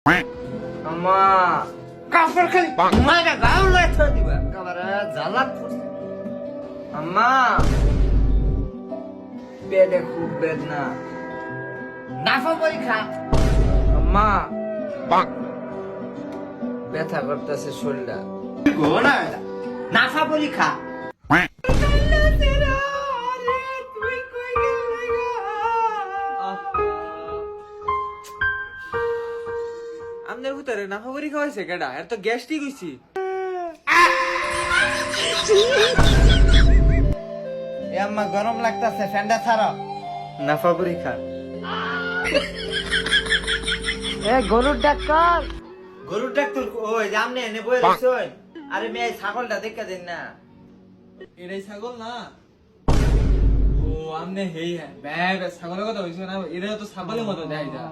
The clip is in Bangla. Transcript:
আম্মা কাপড় খালি মাইরা গাও লয় থ দিবা একেবারে জ্বালা আম্মা পেটে খুব বেদনা নাফা পরীক্ষা আম্মা ব্যথা করতেছে শরীরটা গোনা নাফা পরীক্ষা আমনের ভিতরে নাফা পরীক্ষা হয়েছে কেডা এর তো গ্যাস্ট্রিক হইছি এ আম্মা গরম লাগতাছে ফ্যানটা ছাড়ো নাফা পরীক্ষা এ গরুর ডাক্তার ওই জামনে এনে বই রইছই আরে মেয়ে ছাগলটা দেখা দেন না এটাই ছাগল না ও আমনে হেই হ্যাঁ ব্যাগ ছাগলের কথা হইছে না এরা তো ছাগলের মতো দেয় যা